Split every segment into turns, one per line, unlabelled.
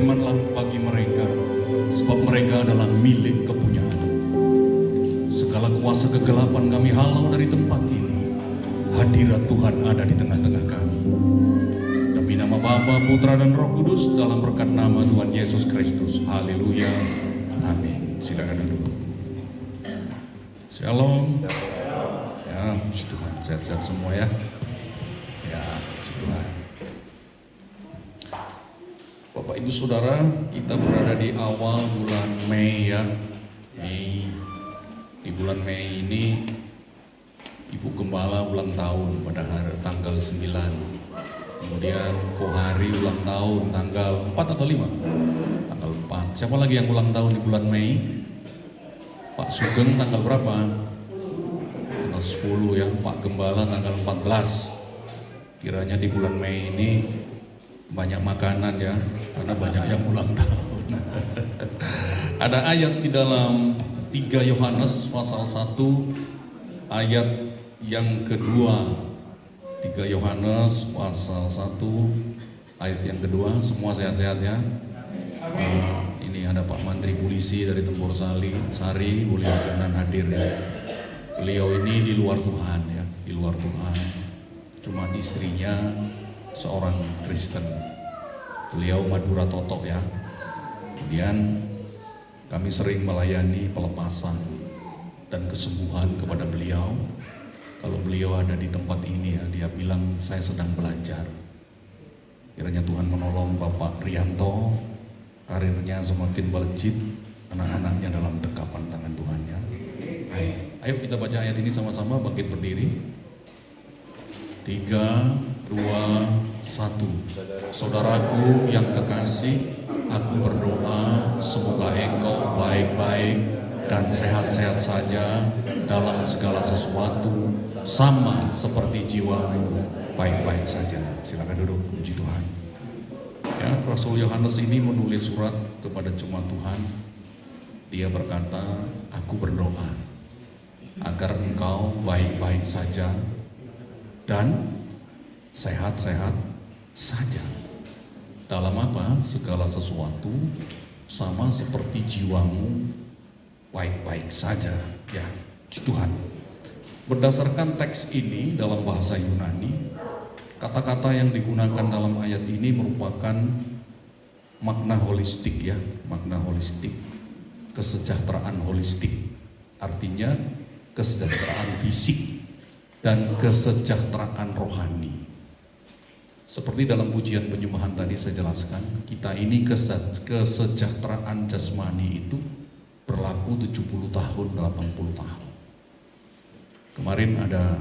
berfirmanlah bagi mereka, sebab mereka adalah milik kepunyaan. Segala kuasa kegelapan kami halau dari tempat ini. Hadirat Tuhan ada di tengah-tengah kami. Demi nama Bapa, Putra dan Roh Kudus, dalam berkat nama Tuhan Yesus Kristus. Haleluya. Amin. Silakan duduk. Shalom. Ya, puji Tuhan. Sehat-sehat semua ya. Ya, puji Tuhan. Bapak Ibu Saudara, kita berada di awal bulan Mei ya. Di bulan Mei ini Ibu Gembala ulang tahun pada hari tanggal 9. Kemudian Kohari ulang tahun tanggal 4 atau 5? Tanggal 4. Siapa lagi yang ulang tahun di bulan Mei? Pak Sugeng tanggal berapa? Tanggal 10 ya. Pak Gembala tanggal 14. Kiranya di bulan Mei ini banyak makanan ya, karena banyak yang ulang tahun. Ada ayat di dalam 3 Yohanes pasal 1 ayat yang kedua. 3 Yohanes pasal 1 ayat yang kedua. Semua sehat-sehat ya. Ini ada Pak Menteri Polisi dari Tempur Sari, beliau berkenan hadir ya. Beliau ini di luar Tuhan ya, di luar Tuhan. Cuma istrinya seorang Kristen. Beliau Madura Totok ya. Kemudian kami sering melayani pelepasan dan kesembuhan kepada beliau. Kalau beliau ada di tempat ini ya, dia bilang saya sedang belajar. Kiranya Tuhan menolong Bapak Rianto, karirnya semakin melejit, anak-anaknya dalam dekapan tangan Tuhan ya. Ayo kita baca ayat ini sama-sama, bangkit berdiri. 3, 2, 1. Saudaraku yang kekasih, aku berdoa semoga engkau baik-baik dan sehat-sehat saja dalam segala sesuatu, sama seperti jiwamu baik-baik saja. Silakan duduk, puji Tuhan. Ya, Rasul Yohanes ini menulis surat kepada jemaat Tuhan. Dia berkata, aku berdoa agar engkau baik-baik saja dan sehat-sehat saja. Dalam apa? Segala sesuatu, sama seperti jiwamu baik-baik saja. Ya, Tuhan. Berdasarkan teks ini dalam bahasa Yunani, kata-kata yang digunakan dalam ayat ini merupakan makna holistik ya, makna holistik, kesejahteraan holistik. Artinya kesejahteraan fisik dan kesejahteraan rohani. Seperti dalam pujian penyembahan tadi saya jelaskan, kita ini kesejahteraan jasmani itu berlaku 70 tahun, 80 tahun. Kemarin ada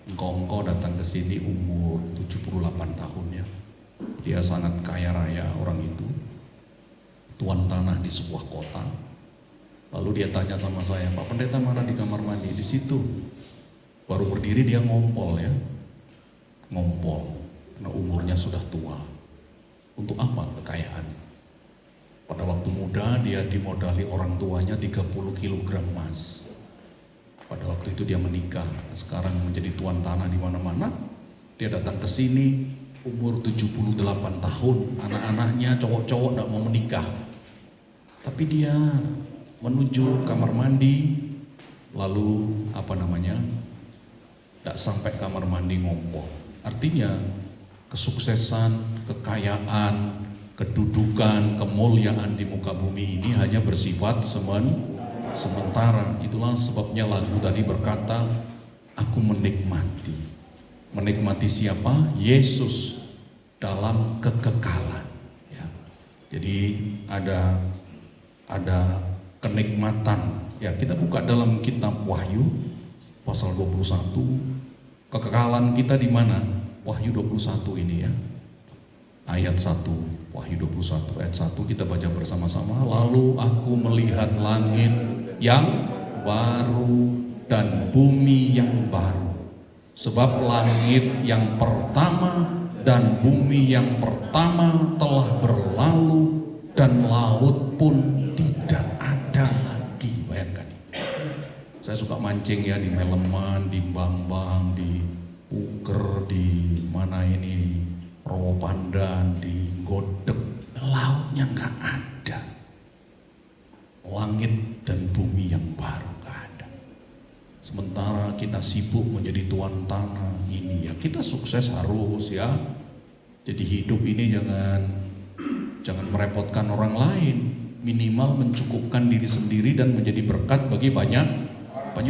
engkau datang ke sini umur 78 tahun ya. Dia sangat kaya raya orang itu, tuan tanah di sebuah kota. Lalu dia tanya sama saya, Pak Pendeta mana di kamar mandi? Di situ. Baru berdiri dia ngompol ya, ngompol. Karena umurnya sudah tua. Untuk apa kekayaan? Pada waktu muda dia dimodali orang tuanya 30 kg emas. Pada waktu itu dia menikah. Sekarang menjadi tuan tanah di mana-mana. Dia datang ke sini umur 78 tahun. Anak-anaknya cowok-cowok tidak mau menikah. Tapi dia menuju kamar mandi. Lalu tidak sampai kamar mandi ngompol. Artinya kesuksesan, kekayaan, kedudukan, kemuliaan di muka bumi ini hanya bersifat sementara. Itulah sebabnya lagu tadi berkata, aku menikmati. Menikmati siapa? Yesus dalam kekekalan. Ya. Jadi ada kenikmatan. Ya, kita buka dalam kitab Wahyu pasal 21. Kekekalan kita di mana? Wahyu 21 ini ya. Ayat 1, Wahyu 21 ayat 1 kita baca bersama-sama. Lalu aku melihat langit yang baru dan bumi yang baru. Sebab langit yang pertama dan bumi yang pertama telah berlalu dan laut pun tidak ada lagi. Bayangkan. Saya suka mancing ya di Meleman, di Bambang, di Uker, di mana ini Rowo Pandan, di Godek, lautnya nggak ada, langit dan bumi yang baru nggak ada. Sementara kita sibuk menjadi tuan tanah ini, ya kita sukses harus ya. Jadi hidup ini jangan merepotkan orang lain, minimal mencukupkan diri sendiri dan menjadi berkat bagi banyak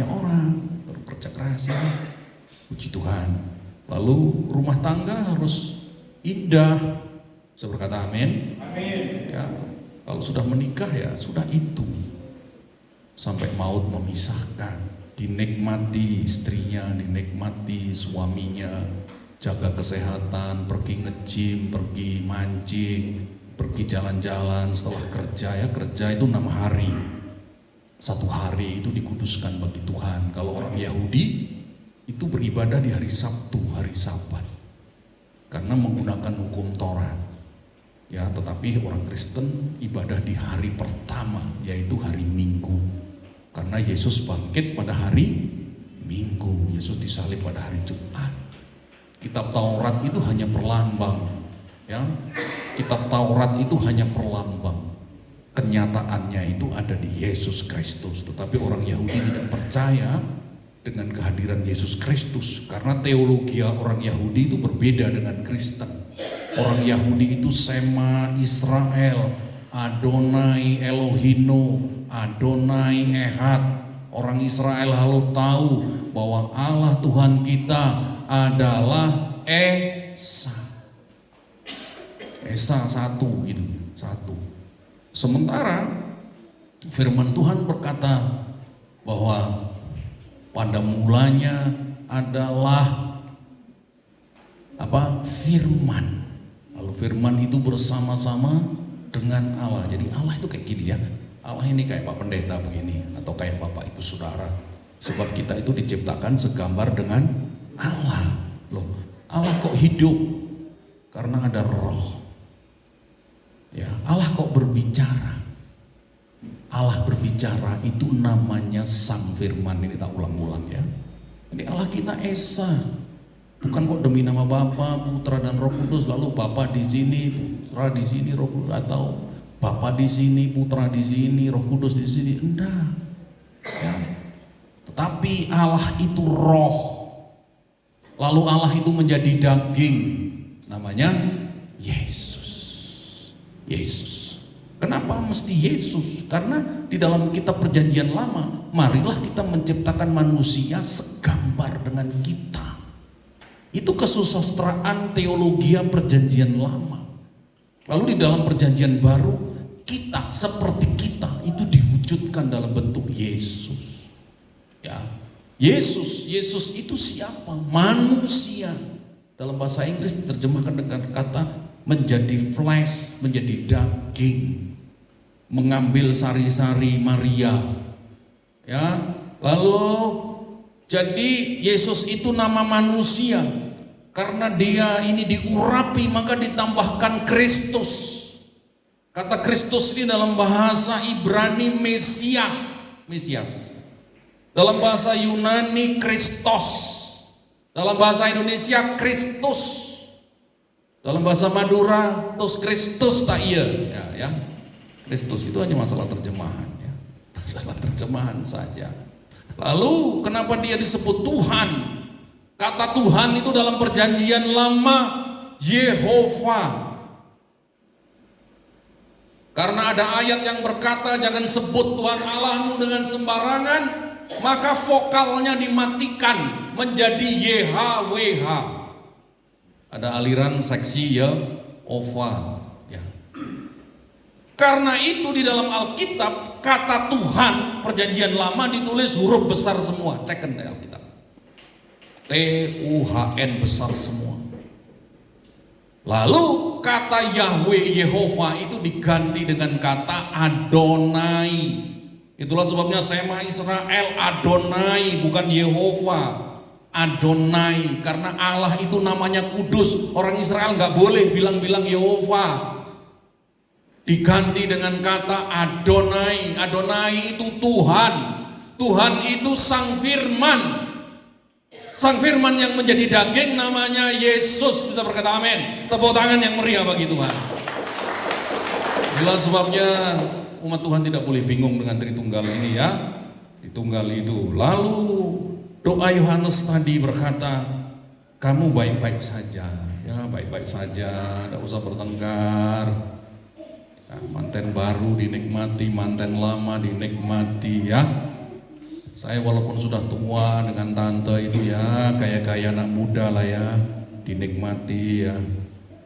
orang. Bekerja keras ya, puji Tuhan. Lalu rumah tangga harus indah. Saya berkata amin. Amin. Ya, kalau sudah menikah ya sudah itu. Sampai maut memisahkan, dinikmati istrinya, dinikmati suaminya, jaga kesehatan, pergi nge-gym, pergi mancing, pergi jalan-jalan setelah kerja ya, kerja itu 6 hari. 1 hari itu dikuduskan bagi Tuhan. Kalau orang Yahudi itu beribadah di hari Sabtu, hari Sabat, karena menggunakan hukum Taurat. Ya, tetapi orang Kristen ibadah di hari pertama, yaitu hari Minggu. Karena Yesus bangkit pada hari Minggu, Yesus disalib pada hari Jumat. Kitab Taurat itu hanya perlambang, ya. Kitab Taurat itu hanya perlambang. Kenyataannya itu ada di Yesus Kristus. Tetapi orang Yahudi tidak percaya dengan kehadiran Yesus Kristus, karena teologi orang Yahudi itu berbeda dengan Kristen. Orang Yahudi itu Sema Israel, Adonai Elohino, Adonai Ehad. Orang Israel harus tahu bahwa Allah Tuhan kita adalah Esa. Esa satu itu, satu. Sementara firman Tuhan berkata bahwa pada mulanya adalah firman. Lalu firman itu bersama-sama dengan Allah. Jadi Allah itu kayak gini ya. Allah ini kayak Pak Pendeta begini, atau kayak Bapak Ibu Saudara. Sebab kita itu diciptakan segambar dengan Allah. Loh, Allah kok hidup? Karena ada roh. Ya, Allah kok berbicara? Allah berbicara itu namanya Sang Firman. Ini tak ulang-ulang ya. Ini Allah kita Esa. Bukan kok demi nama Bapa, Putra dan Roh Kudus, lalu Bapa di sini, Putra di sini, Roh Kudus, atau Bapa di sini, Putra di sini, Roh Kudus di sini. Enggak. Ya. Tetapi Allah itu roh. Lalu Allah itu menjadi daging. Namanya Yesus. Yesus. Kenapa mesti Yesus? Karena di dalam kitab Perjanjian Lama, marilah kita menciptakan manusia segambar dengan kita. Itu kesusastraan teologi Perjanjian Lama. Lalu di dalam Perjanjian Baru, kita seperti kita itu diwujudkan dalam bentuk Yesus. Ya, Yesus itu siapa? Manusia. Dalam bahasa Inggris diterjemahkan dengan kata menjadi flesh, menjadi daging, mengambil sari-sari Maria. Ya, lalu jadi Yesus itu nama manusia. Karena dia ini diurapi maka ditambahkan Kristus. Kata Kristus ini dalam bahasa Ibrani Mesias. Dalam bahasa Yunani Kristos. Dalam bahasa Indonesia Kristus. Dalam bahasa Madura tos Kristus tak iya. Ya. Kristus itu hanya masalah terjemahan ya. Masalah terjemahan saja. Lalu kenapa dia disebut Tuhan? Kata Tuhan itu dalam Perjanjian Lama Yehova. Karena ada ayat yang berkata jangan sebut Tuhan Allahmu dengan sembarangan, maka vokalnya dimatikan menjadi YHWH. Ada aliran seksi Yehova ya. Karena itu di dalam Alkitab kata Tuhan Perjanjian Lama ditulis huruf besar semua. Cek di Alkitab. TUHN besar semua. Lalu kata Yahweh Yehova itu diganti dengan kata Adonai. Itulah sebabnya Sema Israel Adonai, bukan Yehova. Adonai, karena Allah itu namanya kudus. Orang Israel nggak boleh bilang-bilang Yehova. Diganti dengan kata Adonai. Adonai itu Tuhan. Tuhan itu Sang Firman. Sang Firman yang menjadi daging namanya Yesus. Bisa berkata amin. Tepuk tangan yang meriah bagi Tuhan. Itulah sebabnya umat Tuhan tidak boleh bingung dengan Tritunggal ini ya. Tritunggal itu. Lalu doa Yohanes tadi berkata, kamu baik-baik saja, ya baik-baik saja, tidak usah bertengkar. Nah, manten baru dinikmati, manten lama dinikmati ya. Saya walaupun sudah tua dengan tante itu ya, kayak anak muda lah ya, dinikmati ya.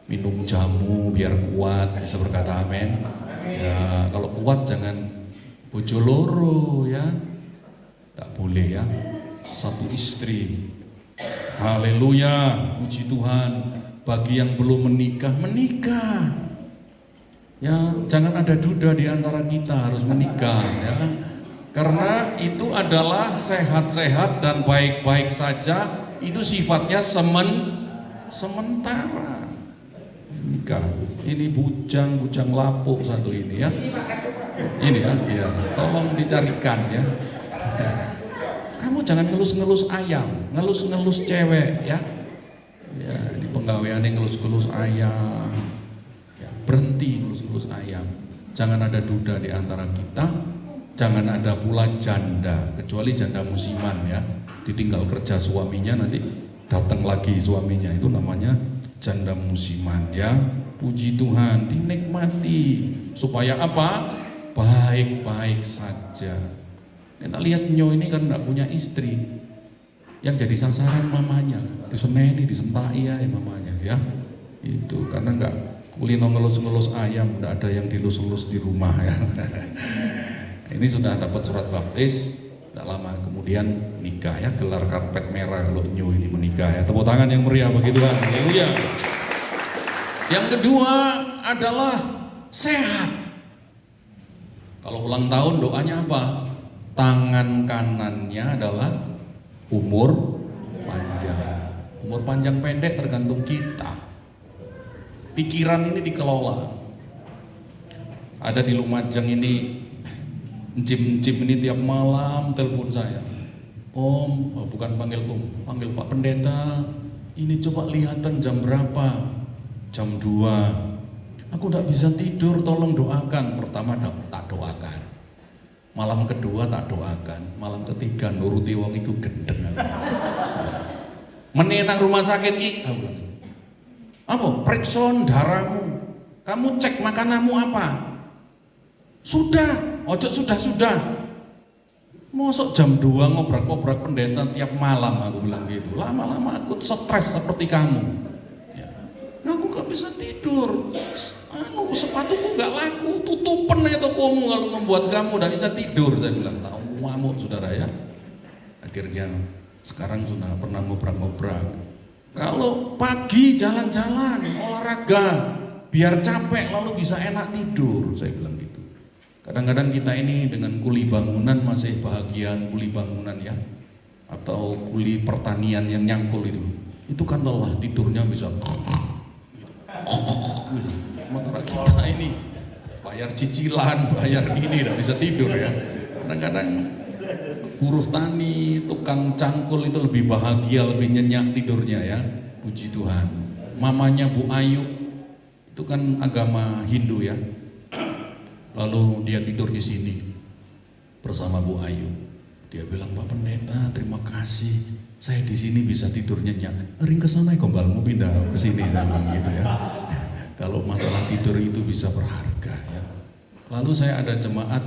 Minum jamu biar kuat, bisa berkata amin. Ya, kalau kuat jangan bojo loro ya. Tidak boleh ya. Satu istri. Haleluya, puji Tuhan. Bagi yang belum menikah, menikah. Ya, jangan ada duda di antara kita, harus menikah ya. Karena itu adalah sehat-sehat dan baik-baik saja. Itu sifatnya sementara. Nikah. Ini bujang lapuk satu ini ya. Ini ya, iya. Tolong dicarikan ya. Kamu jangan ngelus-ngelus ayam, ngelus-ngelus cewek ya. Ya, di penggaweannya ngelus-ngelus ayam. Ya, berhenti ngelus-ngelus ayam. Jangan ada duda di antara kita. Jangan ada pula janda, kecuali janda musiman ya. Ditinggal kerja suaminya, nanti datang lagi suaminya, itu namanya janda musiman ya. Puji Tuhan, dinikmati. Supaya apa? Baik-baik saja. Kita lihat Nyo ini kan tidak punya istri, yang jadi sasaran mamanya, diseneni, disentai ya mamanya ya. Itu karena nggak kulino ngelus-ngelus ayam, tidak ada yang dilus-lus di rumah ya. Ini sudah dapat surat baptis, tidak lama kemudian nikah ya, gelar karpet merah kalau Nyo ini menikah ya. Tepuk tangan yang meriah bagi Tuhan. Haleluya. Yang kedua adalah sehat. Kalau ulang tahun doanya apa? Tangan kanannya adalah umur panjang. Umur panjang pendek tergantung kita. Pikiran ini dikelola. Ada di Lumajang ini, encim-encim ini tiap malam telepon saya. Om, oh bukan panggil Om, panggil Pak Pendeta. Ini coba lihatan jam berapa? Jam 2. Aku tidak bisa tidur, tolong doakan. Pertama tak doakan. Malam kedua tak doakan, malam ketiga nuruti wong iku gendeng. Menenang rumah sakit apa? Periksa darahmu. Kamu cek makananmu apa? Sudah, ojo sudah. Mosok jam 2 ngobrak-ngobrak pendeta tiap malam, aku bilang gitu. Lama-lama aku stres seperti kamu. Ya. Aku gak bisa tidur. Sepatuku nggak laku, tutupan aja tokomu kalau membuat kamu nggak bisa tidur. Saya bilang, tahu ngamuk saudara ya. Akhirnya sekarang sudah pernah ngobrak-ngobrak. Kalau pagi jalan-jalan, olahraga, biar capek lalu bisa enak tidur. Saya bilang gitu. Kadang-kadang kita ini dengan kuli bangunan masih bahagian kuli bangunan ya, atau kuli pertanian yang nyangkul itu kan lelah, tidurnya bisa. Sementara kita ini bayar cicilan, bayar ini tidak bisa tidur ya. Kadang-kadang buruh tani, tukang cangkul itu lebih bahagia, lebih nyenyak tidurnya ya. Puji Tuhan. Mamanya Bu Ayu itu kan agama Hindu ya. Lalu dia tidur di sini bersama Bu Ayu. Dia bilang, Pak Pendeta, terima kasih. Saya di sini bisa tidur nyenyak. Ring ke sana gombalmu pindah ke sini, gitu ya. Kalau masalah tidur itu bisa berharga ya. Lalu saya ada jemaat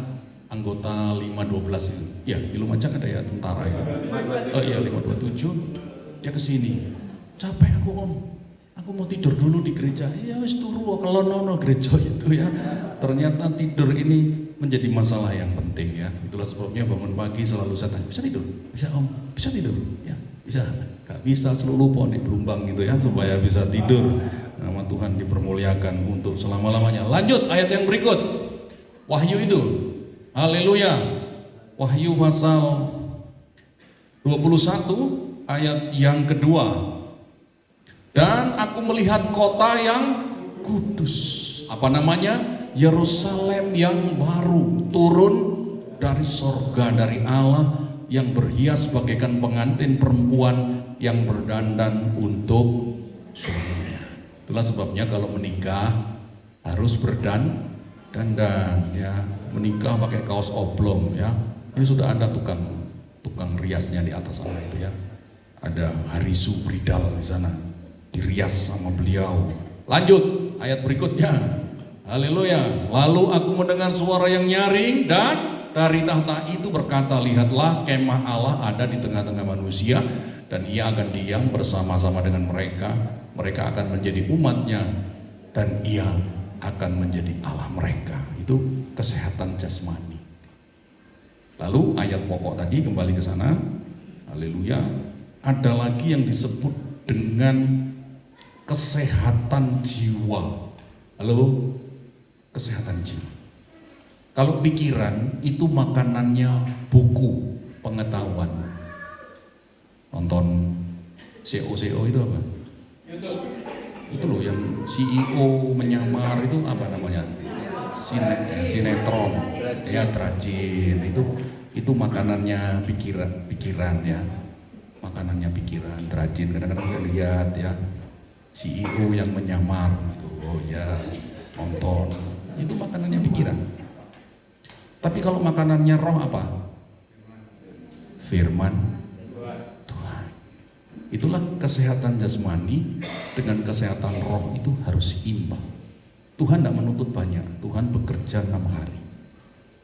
anggota 512 ya. Di Lumajang ada ya tentara ya. Oh iya 527. Dia kesini. Capek aku Om. Aku mau tidur dulu di gereja. Ya wis turu kelonono gereja itu ya. Ternyata tidur ini menjadi masalah yang penting ya. Itulah sebabnya bangun pagi selalu saya tanya, bisa tidur? Bisa Om? Bisa tidur? Ya, bisa. Gak bisa seluruh pohon di Belumbang gitu ya supaya bisa tidur. Nama Tuhan dipermuliakan untuk selama-lamanya. Lanjut ayat yang berikut. Wahyu itu. Haleluya. Wahyu pasal 21 ayat yang kedua. Dan aku melihat kota yang kudus. Apa namanya? Yerusalem yang baru turun dari sorga, dari Allah, yang berhias bagaikan pengantin perempuan yang berdandan untuk suaminya. Itulah sebabnya kalau menikah harus berdandan. dandan ya, menikah pakai kaos oblong ya. Ini sudah ada tukang riasnya di atas sana itu ya. Ada Harisu Bridal di sana, dirias sama beliau. Lanjut ayat berikutnya. Haleluya. Lalu aku mendengar suara yang nyaring dan dari tahta itu berkata, lihatlah kemah Allah ada di tengah-tengah manusia dan ia akan diam bersama-sama dengan mereka. Mereka akan menjadi umatnya dan ia akan menjadi Allah mereka. Itu kesehatan jasmani. Lalu ayat pokok tadi kembali ke sana. Haleluya. Ada lagi yang disebut dengan kesehatan jiwa. Halo, kesehatan jiwa. Kalau pikiran itu makanannya buku pengetahuan. Nonton CEO itu apa? Itu loh yang CEO menyamar itu apa namanya? Sinetron. Ya, Drajin. Itu makanannya pikiran ya. Makanannya pikiran, Drajin. Kadang-kadang saya lihat ya CEO yang menyamar gitu. Oh ya, nonton. Itu makanannya pikiran. Tapi kalau makanannya roh apa? Firman Tuhan. Itulah kesehatan jasmani dengan kesehatan roh itu harus imbang. Tuhan tidak menuntut banyak. Tuhan bekerja 6 hari.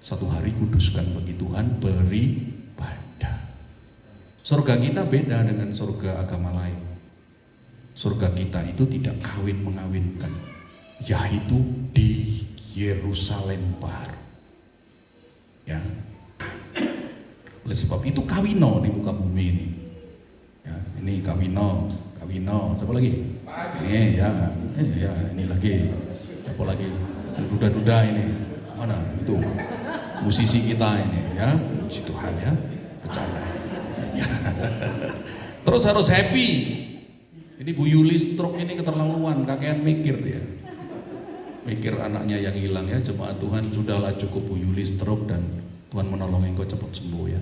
1 hari kuduskan bagi Tuhan, beribadah. Surga kita beda dengan surga agama lain. Surga kita itu tidak kawin mengawinkan, yaitu di Yerusalem baru. Ya, oleh sebab itu kawino di muka bumi ini. Ya, ini kawino. Siapa lagi? Ini ya, ini lagi. Apa lagi? Duda-duda ini. Mana? Itu musisi kita ini ya. Puji Tuhan ya. Bercanda. Terus harus happy. Ini Bu Yuli stroke ini keterlaluan, kakean mikir dia. Mikir anaknya yang hilang ya, jemaat Tuhan, sudahlah cukup Bu Yuli stroke dan Tuhan menolong engkau cepat sembuh ya.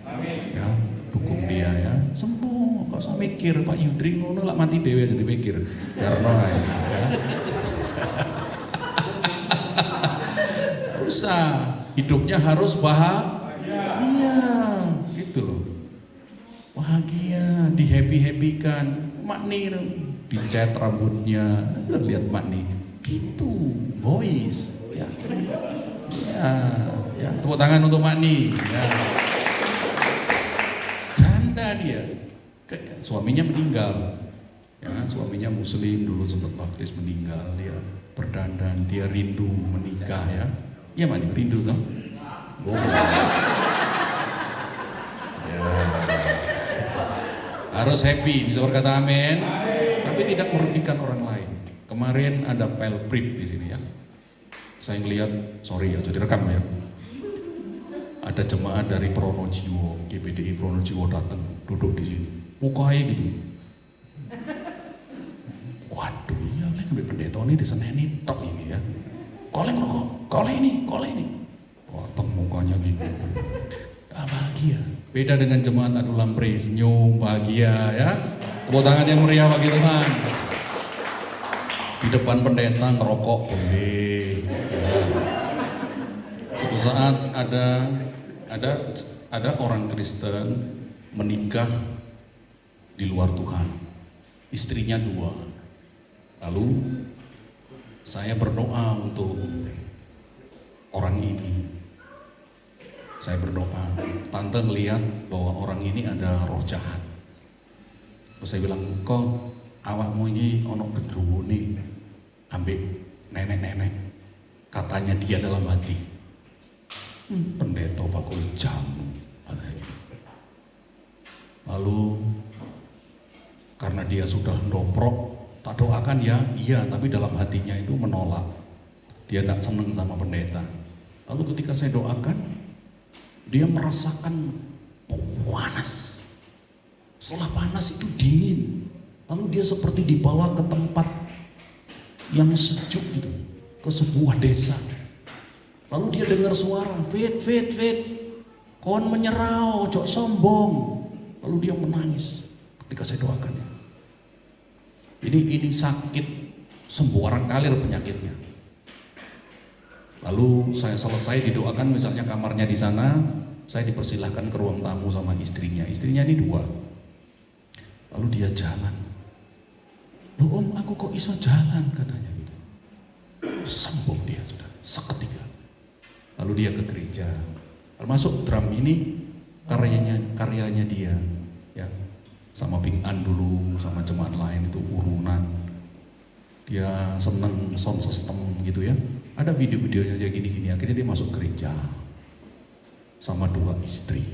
Amin. Ya, dukung dia ya, sembuh. Kok usah mikir Pak Yudri ngono lah mati dewe jadi mikir. Jarno ya. Usah, hidupnya harus bahagia gitu loh. Bahagia, dihappy-happykan. Makni dicat rambutnya, lihat Makni gitu, boys ya. Ya, tepuk tangan untuk Makni ya. Janda dia, suaminya meninggal ya, suaminya muslim dulu sempat baptis meninggal, dia berdandan, dia rindu menikah ya. Iya Makni, rindu toh? Oh. Ya. Harus happy, bisa berkata amin, tapi tidak merugikan orang lain. Kemarin ada pelprit di sini ya. Saya ngelihat, sorry ya, jadi rekam ya. Ada jemaat dari Pronojiwo, GPDI Pronojiwo datang, duduk di sini. Mukanya gitu. Waduh, iya, sampai pendeta ini diseneni tok ini ya. Koleng rokok, koleng ini. Wah, mukanya gitu. Bahagia. Beda dengan jemaat Adu Lampre, senyum, bahagia ya. Tepuk tangan yang meriah bagi Tuhan. Di depan pendeta ngerokok boleh. Ya. Suatu saat ada orang Kristen menikah di luar Tuhan. Istrinya 2. Lalu saya berdoa untuk orang ini. Saya berdoa, tante melihat bahwa orang ini ada roh jahat. Terus saya bilang, kok awakmu ini ono gendruwo nih, ambek nenek-nenek. Katanya dia dalam hati, pendeta bakul jamu. Lalu karena dia sudah ndoprok, tak doakan ya, iya, tapi dalam hatinya itu menolak. Dia tidak senang sama pendeta. Lalu ketika saya doakan, dia merasakan panas. Setelah panas itu dingin. Lalu dia seperti dibawa ke tempat yang sejuk gitu, ke sebuah desa. Lalu dia dengar suara, fit, kon menyerau, cok sombong. Lalu dia menangis ketika saya doakan ya. Ini sakit, sembarang kalir penyakitnya. Lalu saya selesai didoakan, misalnya kamarnya di sana, saya dipersilahkan ke ruang tamu sama istrinya. Istrinya ini 2. Lalu dia jalan. Loh om, aku kok iso jalan, katanya gitu. Sembung dia, saudara, seketika. Lalu dia ke gereja. Termasuk drum ini karyanya dia, ya. Sama Bing An dulu, sama jemaat lain itu urunan. Dia seneng sound system gitu ya. Ada video-videonya dia gini-gini. Akhirnya dia masuk gereja sama 2 istri.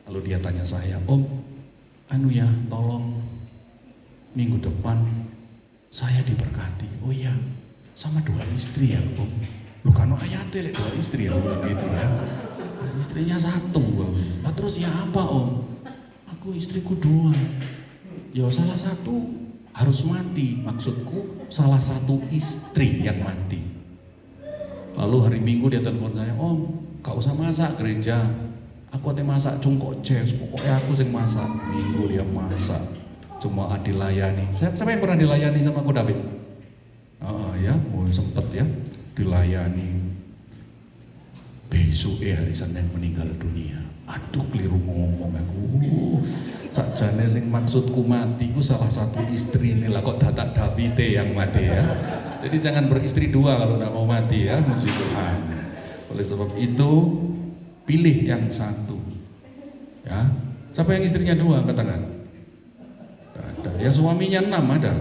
Lalu dia tanya saya, om, anu ya, tolong minggu depan saya diberkati. Oh iya, sama 2 istri ya om. Lu kan ayatnya 2 istri ya, begitu ya. Nah, istrinya 1. Nah, terus ya apa om? Aku istriku 2. Ya salah satu harus mati, maksudku salah satu istri yang mati. Lalu hari Minggu dia telepon saya, om, gak usah masak gereja, aku ate masak cungkok jazz, pokoknya aku sing masak. Minggu dia masak, cuma dilayani. Siapa yang pernah dilayani sama aku David? Ya, sempet ya dilayani. Besok hari Senin meninggal dunia. Aduh, keliru ngomong aku. Sakjane sing maksudku mati ku salah satu istri ini lah, kok dadak Davide yang mati ya. Jadi jangan beristri 2 kalau tidak mau mati ya, muji Tuhan. Oleh sebab itu pilih yang 1. Ya. Siapa yang istrinya 2 katakan? Ada. Ya suaminya 6 ada.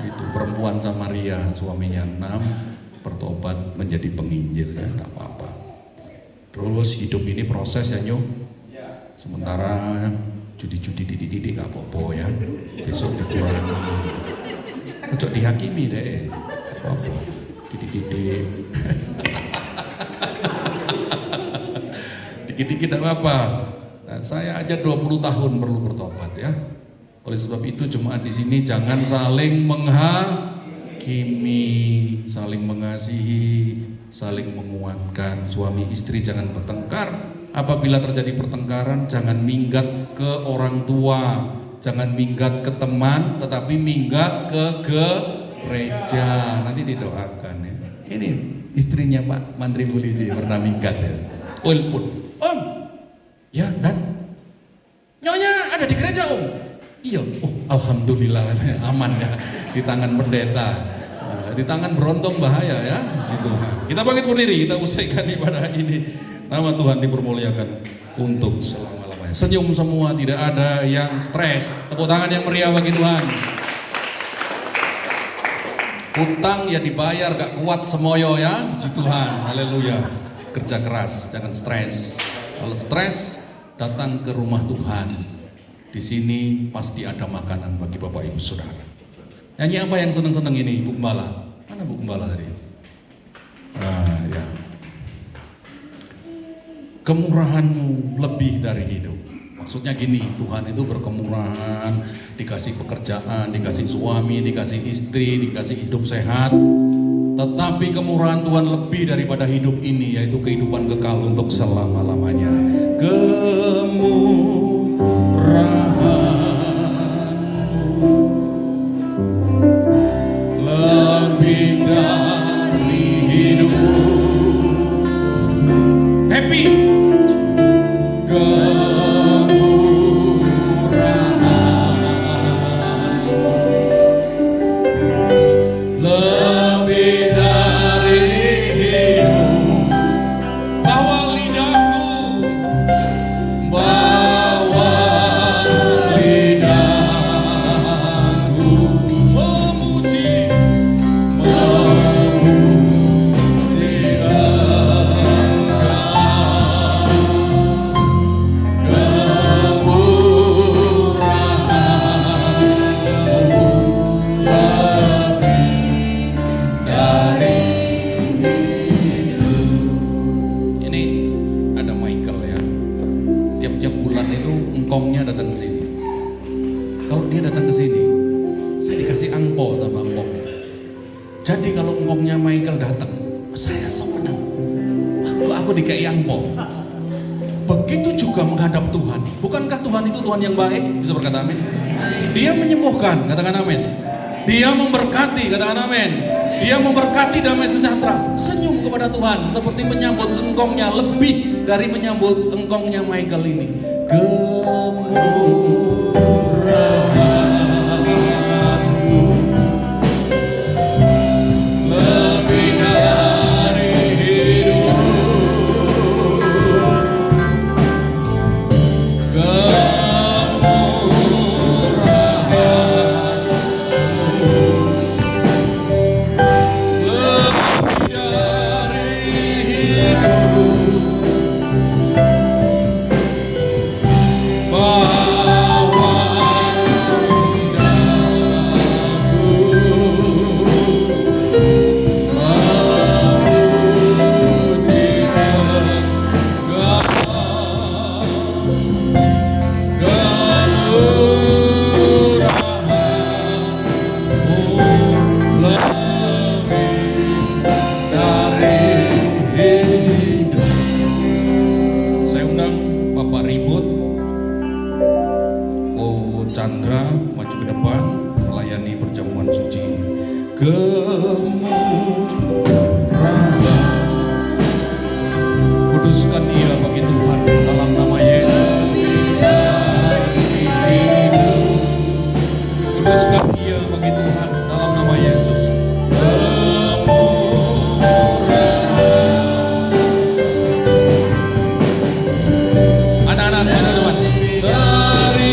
Itu perempuan Samaria, suaminya 6 bertobat menjadi penginjil ya, enggak apa-apa. Terus hidup ini proses ya nyok. Sementara judi-judi dididik gak apa-apa ya. Besok dikurangi. Ojo dihakimi deh. Apa-apa. Didik-didik. Dikit-dikit apa-apa. Nah, saya aja 20 tahun perlu bertobat ya. Oleh sebab itu jemaat di sini jangan saling menghakimi, saling mengasihi, saling menguatkan. Suami istri jangan bertengkar. Apabila terjadi pertengkaran, jangan minggat ke orang tua, jangan minggat ke teman, tetapi minggat ke gereja. Nanti didoakan ya. Ini istrinya Pak Menteri Polisi pernah minggat ya. Telepon, om, ya dan nyonya ada di gereja om. Iya, oh alhamdulillah aman ya di tangan pendeta. Di tangan berontong bahaya ya. Situ. Kita bangkit berdiri, kita usaikan ibadah ini. Nama Tuhan dipermuliakan untuk selama-lamanya. Senyum semua, tidak ada yang stres. Tepuk tangan yang meriah bagi Tuhan. Utang ya dibayar, gak kuat semoyo ya. Puji Tuhan, haleluya. Kerja keras, jangan stres. Kalau stres, datang ke rumah Tuhan. Di sini pasti ada makanan bagi Bapak Ibu Saudara. Nyanyi apa yang seneng-seneng ini, Bu Gembala? Mana Bu Gembala tadi? Ya. Kemurahanmu lebih dari hidup. Maksudnya gini, Tuhan itu berkemurahan, dikasih pekerjaan, dikasih suami, dikasih istri, dikasih hidup sehat. Tetapi kemurahan Tuhan lebih daripada hidup ini, yaitu kehidupan kekal untuk selama-lamanya. Kemurahanmu lebih dari hidup. Happy. Engkongnya datang ke sini. Kalau dia datang ke sini, saya dikasih angpo sama engkongnya. Jadi kalau engkongnya Michael datang, saya senang. Aku dikasih angpo. Begitu juga menghadap Tuhan. Bukankah Tuhan itu Tuhan yang baik? Bisa berkata amin. Dia menyembuhkan, katakan amin. Dia memberkati, katakan amin. Dia memberkati damai sejahtera. Senyum kepada Tuhan seperti menyambut engkongnya, lebih dari menyambut engkongnya Michael ini. Kemurahanmu lebih dari hidup. Chandra maju ke depan melayani perjamuan suci ini. Kuduskan ia bagi Tuhan dalam nama Yesus. Kuduskan ia bagi Tuhan dalam nama Yesus. Anak-anak teman-teman dari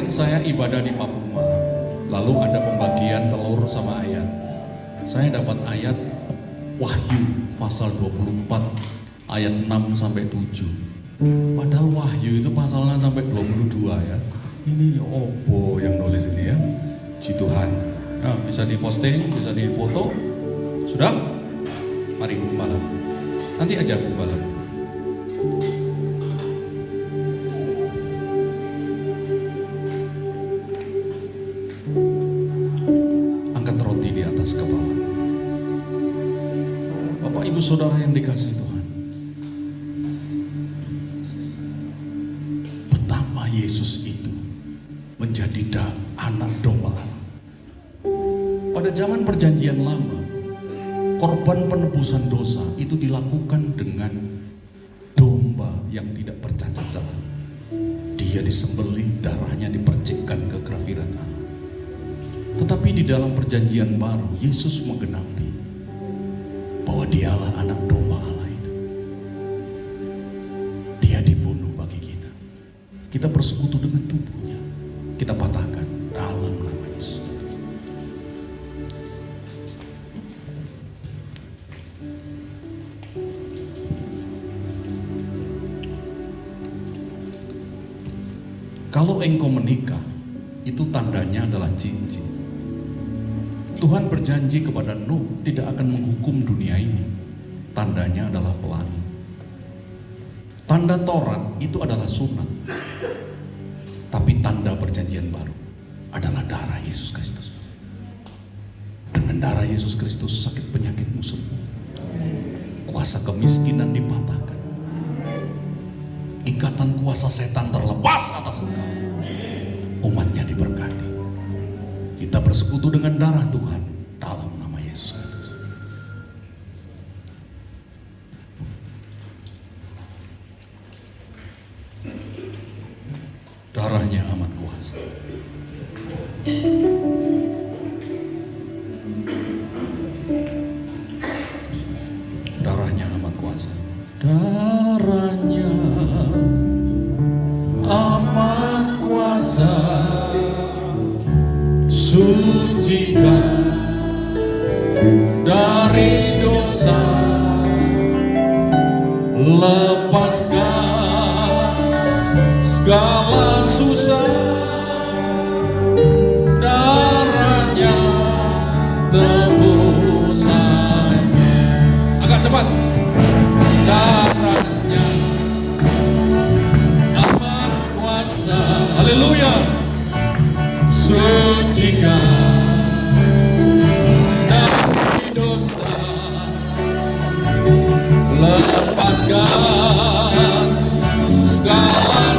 saya ibadah di Papua, lalu ada pembagian telur sama ayat. Saya dapat ayat Wahyu pasal 24 ayat 6 sampai 7. Padahal Wahyu itu pasalnya sampai 22 ya. Ini opo yang nulis ini ya? Puji Tuhan. Nah, bisa diposting, bisa difoto. Sudah? Mari Bu Gembala. Nanti aja Bu Gembala. Angkat roti di atas kepala. Bapak Ibu Saudara yang dikasihi Tuhan, betapa Yesus itu menjadi anak domba Allah. Pada zaman perjanjian lama, korban penebusan dosa itu dilakukan dengan domba yang tidak bercacat celah. Dia disembelih, darahnya dipercikkan ke kerafiran Allah. Tetapi di dalam perjanjian baru, Yesus menggenapi bahwa dialah anak domba Allah itu. Dia dibunuh bagi kita. Kita bersekutu dengan tubuhnya. Kita patahkan dalam nama Yesus. Kalau engkau menikah, itu tandanya adalah cincin. Tuhan berjanji kepada Nuh tidak akan menghukum dunia ini. Tandanya adalah pelangi. Tanda Taurat itu adalah sunat. Tapi tanda perjanjian baru adalah darah Yesus Kristus. Dengan darah Yesus Kristus sakit penyakitmu sembuh. Kuasa kemiskinan dipatahkan. Ikatan kuasa setan terlepas atas engkau. Umatnya diberkati. Kita bersekutu dengan darah Tuhan dalam nama Yesus Kristus. Darahnya amat kuasa. Darahnya amat kuasa. Darahnya amat kuasa, sucikan dari dosa, lepaskan segala susah. Darahnya tebusan. Agak cepat. Darahnya amat kuasa, haleluya, sucikan dari dosa, lepaskan segala